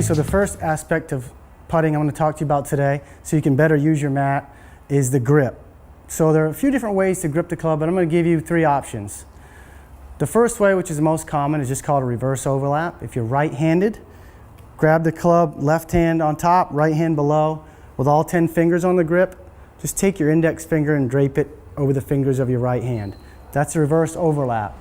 Okay, so the first aspect of putting I'm going to talk to you about today, so you can better use your mat, is the grip. So there are a few different ways to grip the club, but I'm going to give you three options. The first way, which is the most common, is just called a reverse overlap. If you're right-handed, grab the club, left hand on top, right hand below, with all 10 fingers on the grip. Just take your index finger and drape it over the fingers of your right hand. That's a reverse overlap.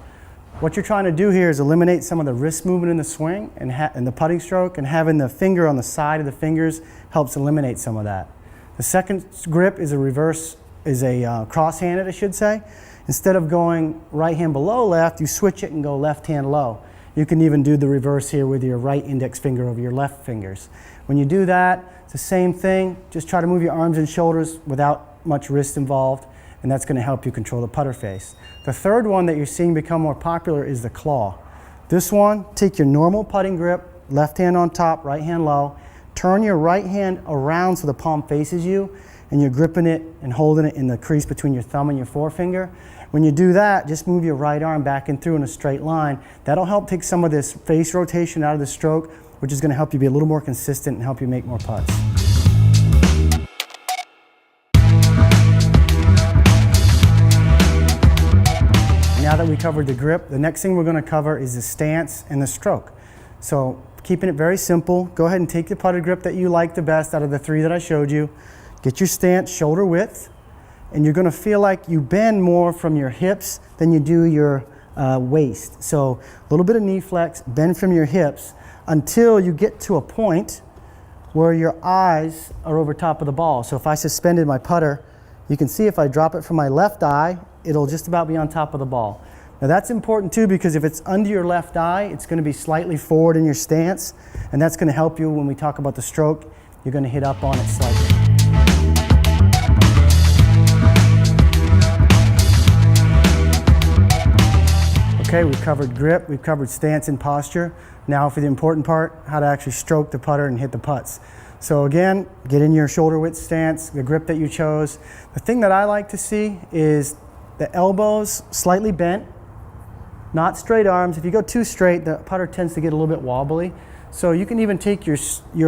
What you're trying to do here is eliminate some of the wrist movement in the swing and the putting stroke, and having the finger on the side of the fingers helps eliminate some of that. The second grip is a cross-handed, I should say. Instead of going right hand below left, you switch it and go left hand low. You can even do the reverse here with your right index finger over your left fingers. When you do that, it's the same thing. Just try to move your arms and shoulders without much wrist involved, and that's going to help you control the putter face. The third one that you're seeing become more popular is the claw. This one, take your normal putting grip, left hand on top, right hand low, turn your right hand around so the palm faces you, and you're gripping it and holding it in the crease between your thumb and your forefinger. When you do that, just move your right arm back and through in a straight line. That'll help take some of this face rotation out of the stroke, which is going to help you be a little more consistent and help you make more putts. Now that we covered the grip, the next thing we're going to cover is the stance and the stroke. So keeping it very simple, go ahead and take the putter grip that you like the best out of the three that I showed you. Get your stance shoulder width, and you're going to feel like you bend more from your hips than you do your waist. So a little bit of knee flex, bend from your hips until you get to a point where your eyes are over top of the ball. So if I suspended my putter, you can see if I drop it from my left eye, it'll just about be on top of the ball. Now that's important too, because if it's under your left eye, it's going to be slightly forward in your stance, and that's going to help you when we talk about the stroke. You're going to hit up on it slightly. Okay, we've covered grip, we've covered stance and posture. Now for the important part, how to actually stroke the putter and hit the putts. So again, get in your shoulder width stance, the grip that you chose. The thing that I like to see is the elbows slightly bent, not straight arms. If you go too straight, the putter tends to get a little bit wobbly. So you can even take your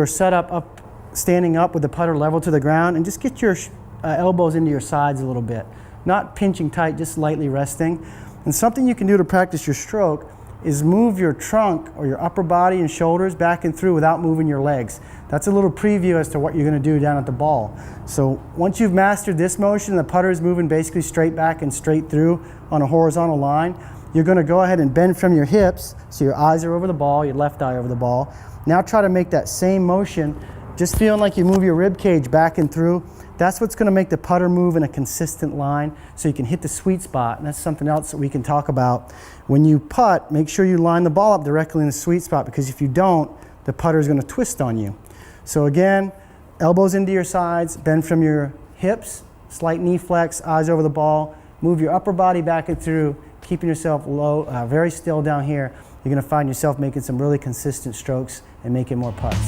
setup up, standing up with the putter level to the ground, and just get your elbows into your sides a little bit. Not pinching tight, just lightly resting. And something you can do to practice your stroke is move your trunk or your upper body and shoulders back and through without moving your legs. That's a little preview as to what you're going to do down at the ball. So once you've mastered this motion, the putter is moving basically straight back and straight through on a horizontal line. You're going to go ahead and bend from your hips so your eyes are over the ball, your left eye over the ball. Now try to make that same motion, just feeling like you move your rib cage back and through. That's what's going to make the putter move in a consistent line so you can hit the sweet spot. And that's something else that we can talk about. When you putt, make sure you line the ball up directly in the sweet spot, because if you don't, the putter is going to twist on you. So again, elbows into your sides, bend from your hips, slight knee flex, eyes over the ball, move your upper body back and through, keeping yourself low, very still down here. You're going to find yourself making some really consistent strokes and making more putts.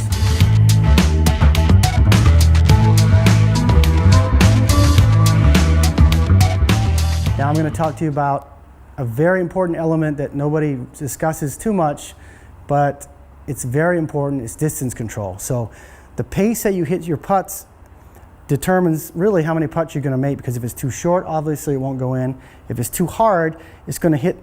Now I'm going to talk to you about a very important element that nobody discusses too much, but it's very important. It's distance control. So the pace that you hit your putts determines really how many putts you're going to make, because if it's too short, obviously it won't go in. If it's too hard, it's going to hit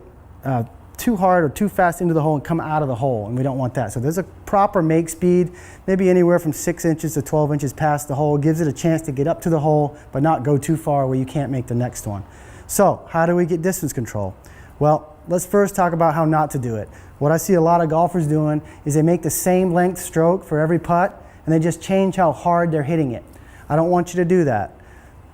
too hard or too fast into the hole and come out of the hole, and we don't want that. So there's a proper make speed, maybe anywhere from 6 inches to 12 inches past the hole. Gives it a chance to get up to the hole, but not go too far where you can't make the next one. So how do we get distance control? Well, let's first talk about how not to do it. What I see a lot of golfers doing is they make the same length stroke for every putt, and they just change how hard they're hitting it. I don't want you to do that.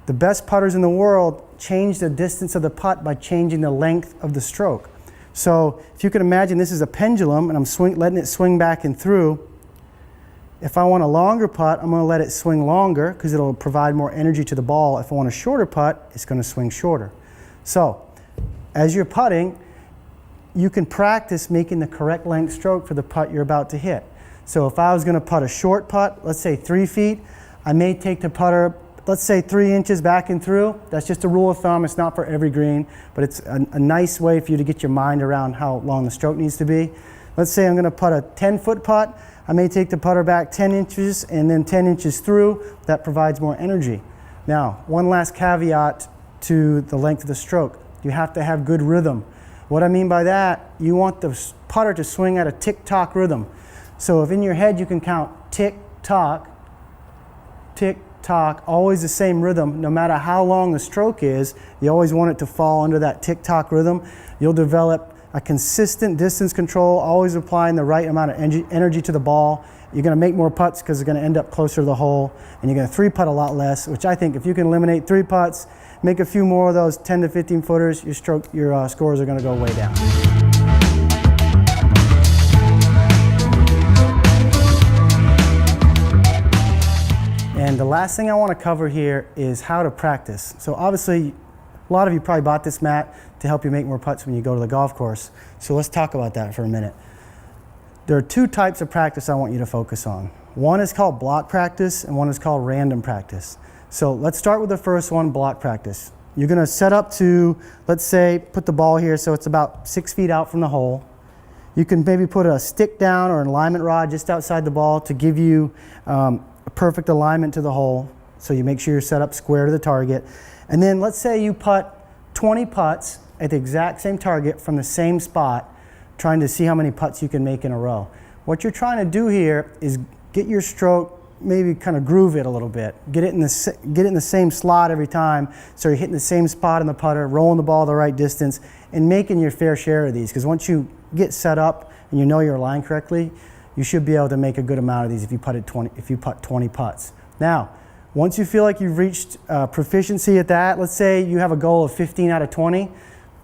The best putters in the world change the distance of the putt by changing the length of the stroke. So if you can imagine, this is a pendulum, and I'm letting it swing back and through. If I want a longer putt, I'm going to let it swing longer, because it'll provide more energy to the ball. If I want a shorter putt, it's going to swing shorter. So as you're putting, you can practice making the correct length stroke for the putt you're about to hit. So if I was going to putt a short putt, let's say 3 feet, I may take the putter, let's say 3 inches back and through. That's just a rule of thumb. It's not for every green, but it's a nice way for you to get your mind around how long the stroke needs to be. Let's say I'm going to putt a 10-foot putt. I may take the putter back 10 inches and then 10 inches through. That provides more energy. Now, one last caveat to the length of the stroke. You have to have good rhythm. What I mean by that, you want the putter to swing at a tick-tock rhythm. So if in your head you can count tick-tock, tick-tock, always the same rhythm, no matter how long the stroke is, you always want it to fall under that tick-tock rhythm. You'll develop a consistent distance control, always applying the right amount of energy to the ball. You're going to make more putts because they're going to end up closer to the hole, and you're going to three-putt a lot less, which I think if you can eliminate 3 putts, make a few more of those 10 to 15 footers, your scores are going to go way down. And the last thing I want to cover here is how to practice. So obviously, a lot of you probably bought this mat to help you make more putts when you go to the golf course. So let's talk about that for a minute. There are 2 types of practice I want you to focus on. One is called block practice and one is called random practice. So let's start with the first one, block practice. You're going to set up to, let's say, put the ball here so it's about 6 feet out from the hole. You can maybe put a stick down or an alignment rod just outside the ball to give you a perfect alignment to the hole. So you make sure you're set up square to the target. And then let's say you putt 20 putts at the exact same target from the same spot, trying to see how many putts you can make in a row. What you're trying to do here is get your stroke, maybe kind of groove it a little bit. Get it in the same slot every time, so you're hitting the same spot in the putter, rolling the ball the right distance, and making your fair share of these. Because once you get set up and you know you're aligned correctly, you should be able to make a good amount of these if you putt 20 putts. Now, once you feel like you've reached proficiency at that, let's say you have a goal of 15 out of 20,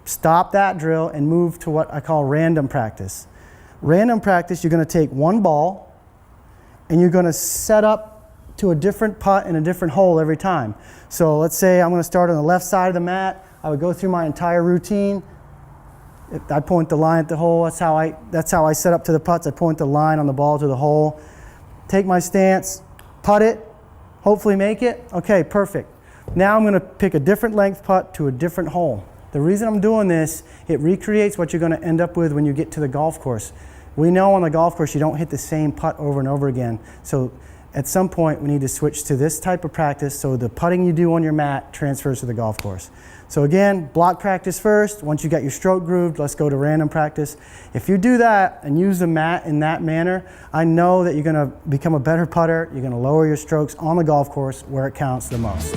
stop that drill and move to what I call random practice. Random practice, you're going to take one ball and you're going to set up to a different putt in a different hole every time. So let's say I'm going to start on the left side of the mat. I would go through my entire routine. I point the line at the hole. That's how I set up to the putts. I point the line on the ball to the hole. Take my stance, putt it, hopefully make it. Okay, perfect. Now I'm going to pick a different length putt to a different hole. The reason I'm doing this, it recreates what you're going to end up with when you get to the golf course. We know on the golf course you don't hit the same putt over and over again. So at some point we need to switch to this type of practice so the putting you do on your mat transfers to the golf course. So again, block practice first. Once you got your stroke grooved, let's go to random practice. If you do that and use the mat in that manner, I know that you're going to become a better putter. You're going to lower your strokes on the golf course where it counts the most.